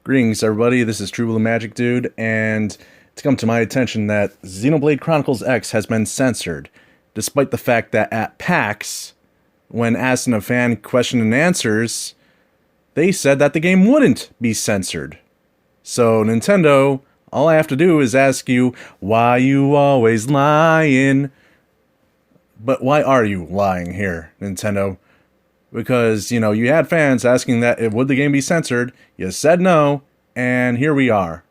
Greetings, everybody. This is True Blue Magic Dude, and it's come to my attention that Xenoblade Chronicles X has been censored, despite the fact that at PAX, when asked in a fan question and answers, they said that the game wouldn't be censored. So, Nintendo, all I have to do is ask you, why you always lying? But why are you lying here, Nintendo? Because, you had fans asking that would the game be censored, you said no, and here we are.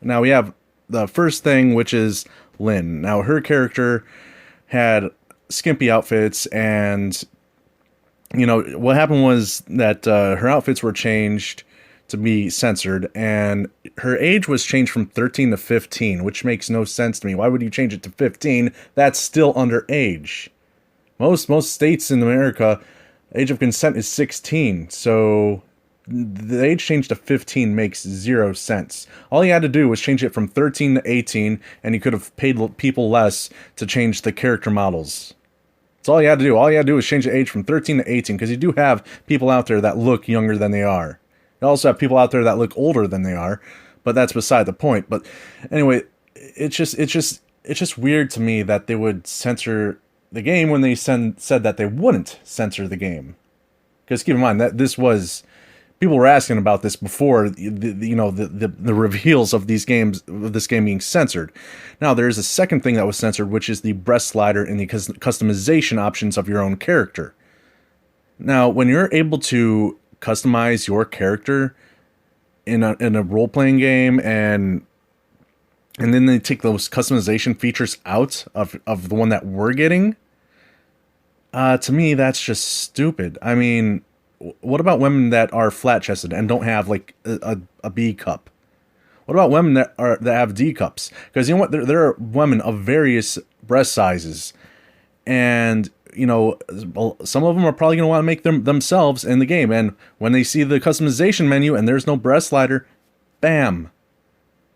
Now we have the first thing, which is Lynn. Now her character had skimpy outfits, and, what happened was that her outfits were changed to be censored, and her age was changed from 13 to 15, which makes no sense to me. Why would you change it to 15? That's still underage. Most states in America, age of consent is 16, so the age change to 15 makes zero sense. All he had to do was change it from 13 to 18, and he could have paid people less to change the character models. That's all he had to do. All he had to do was change the age from 13 to 18, because you do have people out there that look younger than they are. You also have people out there that look older than they are, but that's beside the point. But anyway, it's just weird to me that they would censor the game when they said that they wouldn't censor the game. Because keep in mind that people were asking about this before the reveals of these games, of this game being censored. Now there's a second thing that was censored, which is the breast slider and the customization options of your own character. Now, when you're able to customize your character in a role playing game, and then they take those customization features out of the one that we're getting, to me, that's just stupid. I mean, what about women that are flat-chested and don't have, like, a B cup? What about women that have D cups? Because you know what? There are women of various breast sizes. And, some of them are probably going to want to make them themselves in the game. And when they see the customization menu and there's no breast slider, bam.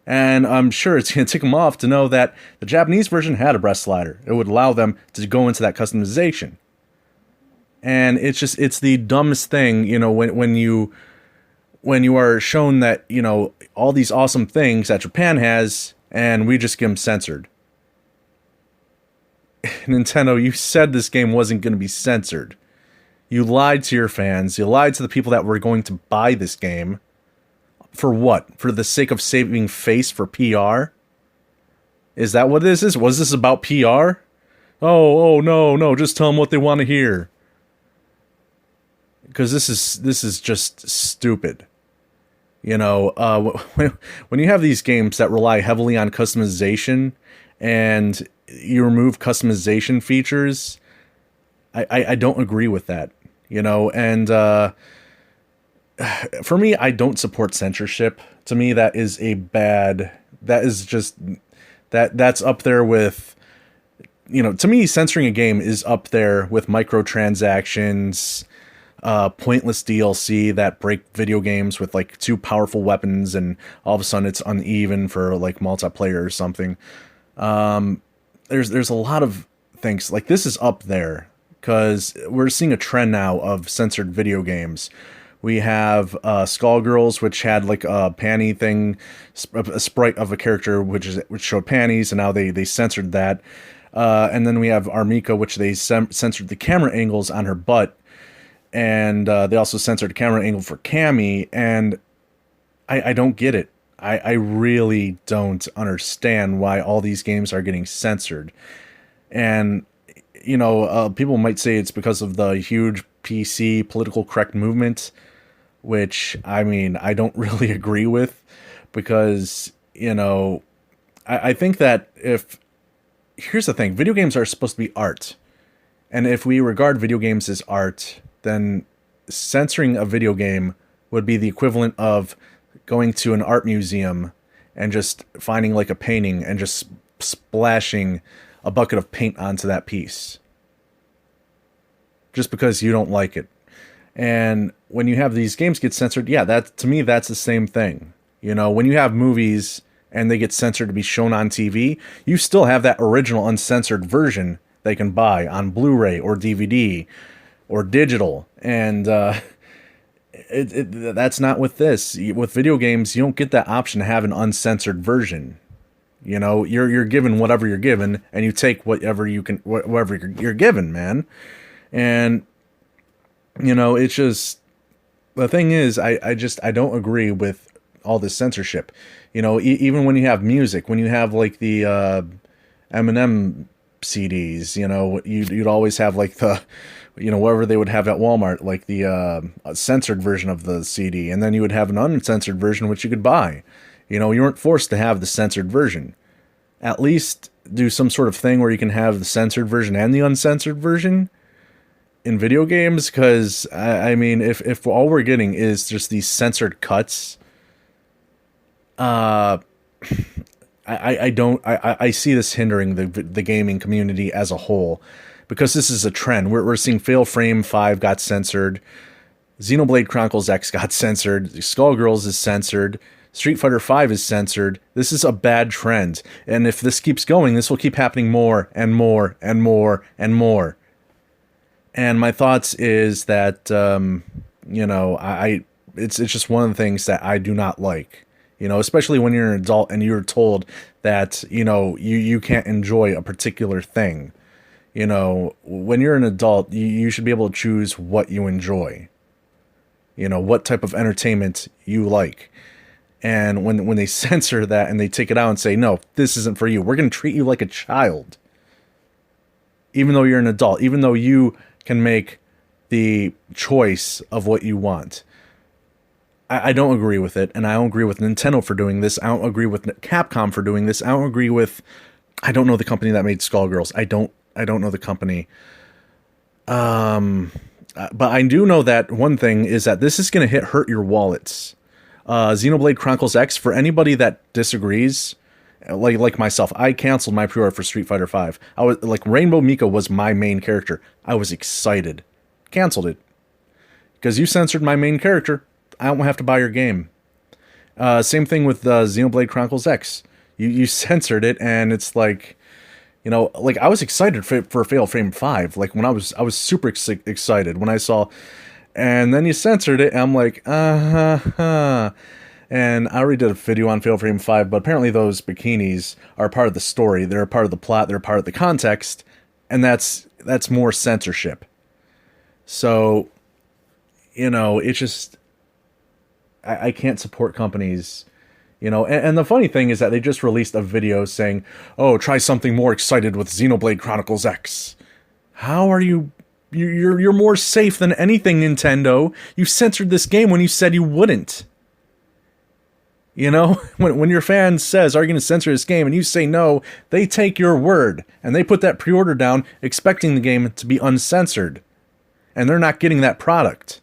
And I'm sure it's going to tick them off to know that the Japanese version had a breast slider. It would allow them to go into that customization. And it's the dumbest thing, when you are shown that, all these awesome things that Japan has, and we just get them censored. Nintendo, you said this game wasn't going to be censored. You lied to your fans. You lied to the people that were going to buy this game. For what? For the sake of saving face for PR? Is that what this is? Was this about PR? Oh, no, just tell them what they want to hear. Because this is just stupid. When you have these games that rely heavily on customization, and you remove customization features, I don't agree with that. And for me, I don't support censorship. To me, that is that's up there with, to me, censoring a game is up there with microtransactions, pointless DLC that break video games with like too powerful weapons, and all of a sudden it's uneven for like multiplayer or something. There's a lot of things like this is up there, because we're seeing a trend now of censored video games. We have Skullgirls, which had like a panty thing, a sprite of a character which showed panties, and now they censored that. And then we have Armika, which they censored the camera angles on her butt, and they also censored the camera angle for Cammy, and I don't get it. I really don't understand why all these games are getting censored. And, people might say it's because of the huge PC political correct movement, which, I mean, I don't really agree with, because, I think that here's the thing, video games are supposed to be art. And if we regard video games as art, then censoring a video game would be the equivalent of going to an art museum and just finding like a painting and just splashing a bucket of paint onto that piece just because you don't like it. And when you have these games get censored, yeah, that to me, that's the same thing. When you have movies and they get censored to be shown on TV, you still have that original uncensored version they can buy on Blu-ray or DVD or digital. And That's not with this. With video games, you don't get that option to have an uncensored version. You know, you're given whatever you're given, and you take whatever you can, whatever you're given, man. And you know, it's just the thing is, I don't agree with all this censorship. You know, even when you have music, when you have like the Eminem CDs, you know, you'd always have like the, you know, whatever they would have at Walmart, like the censored version of the CD, and then you would have an uncensored version which you could buy. You know, you weren't forced to have the censored version. At least do some sort of thing where you can have the censored version and the uncensored version in video games, because I mean, if all we're getting is just these censored cuts, I see this hindering the gaming community as a whole, because this is a trend. We're seeing Fatal Frame 5 got censored, Xenoblade Chronicles X got censored, Skullgirls is censored, Street Fighter 5 is censored. This is a bad trend, and if this keeps going, this will keep happening more and more and more and more. And my thoughts is that you know, it's just one of the things that I do not like. You know, especially when you're an adult and you're told that, you know, you can't enjoy a particular thing. You know, when you're an adult, you should be able to choose what you enjoy. You know, what type of entertainment you like. And when they censor that and they take it out and say, no, this isn't for you, we're going to treat you like a child. Even though you're an adult, even though you can make the choice of what you want. I don't agree with it, and I don't agree with Nintendo for doing this. I don't agree with Capcom for doing this. I don't agree with, I don't know the company that made Skullgirls. I don't know the company. But I do know that one thing is that this is going to hurt your wallets. Xenoblade Chronicles X, for anybody that disagrees, like myself, I canceled my pre-order for Street Fighter 5. I was like, Rainbow Mika was my main character. I was excited. Canceled it. Because you censored my main character. I don't have to buy your game. Same thing with Xenoblade Chronicles X. You censored it, and it's like, you know, like I was excited for Fatal Frame 5. Like when I was super excited when I saw, and then you censored it, and I'm like, And I already did a video on Fatal Frame 5, but apparently those bikinis are part of the story. They're a part of the plot. They're part of the context, and that's more censorship. So, you know, it's just, I can't support companies, you know, and the funny thing is that they just released a video saying, oh, try something more excited with Xenoblade Chronicles X. How are you're more safe than anything, Nintendo. You censored this game when you said you wouldn't. You know, when your fan says, are you going to censor this game, and you say no, they take your word, and they put that pre-order down expecting the game to be uncensored. And they're not getting that product.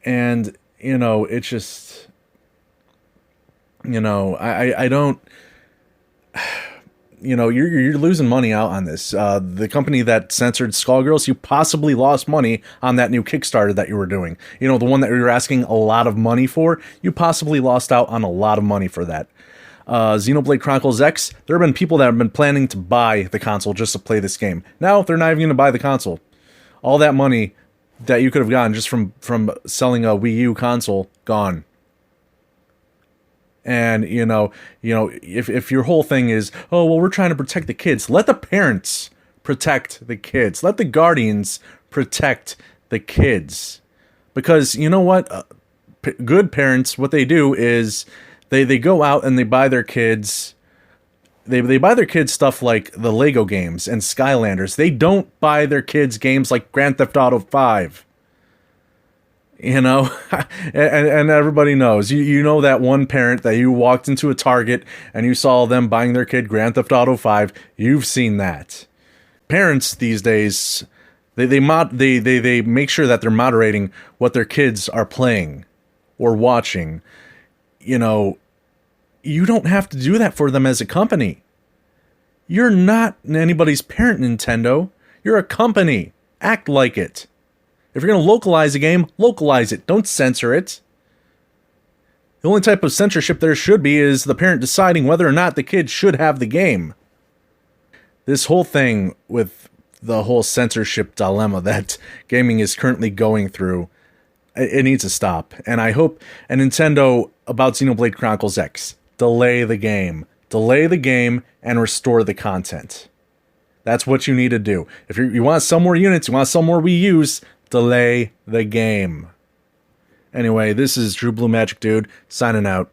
And, you know, it's just, you know, I don't, you know, you're losing money out on this. The company that censored Skullgirls, you possibly lost money on that new Kickstarter that you were doing. You know, the one that you were asking a lot of money for, you possibly lost out on a lot of money for that. Xenoblade Chronicles X, there have been people that have been planning to buy the console just to play this game. Now, they're not even going to buy the console. All that money that you could have gotten just from selling a Wii U console, gone. And, you know, if your whole thing is, oh, well, we're trying to protect the kids, let the parents protect the kids. Let the guardians protect the kids. Because, you know what? Good parents, what they do is they go out and they buy their kids, they buy their kids stuff like the Lego games and Skylanders. They don't buy their kids games like Grand Theft Auto 5. You know, and everybody knows. You know that one parent that you walked into a Target and you saw them buying their kid Grand Theft Auto 5. You've seen that. Parents these days, they make sure that they're moderating what their kids are playing or watching. You know, you don't have to do that for them as a company. You're not anybody's parent, Nintendo. You're a company. Act like it. If you're going to localize a game, localize it. Don't censor it. The only type of censorship there should be is the parent deciding whether or not the kid should have the game. This whole thing with the whole censorship dilemma that gaming is currently going through It needs to stop. And I hope, and Nintendo, about Xenoblade Chronicles X, delay the game. Delay the game and restore the content. That's what you need to do. If you want to sell more units, you want to sell more Wii U's, delay the game. Anyway, this is True Blue Magic Dude, signing out.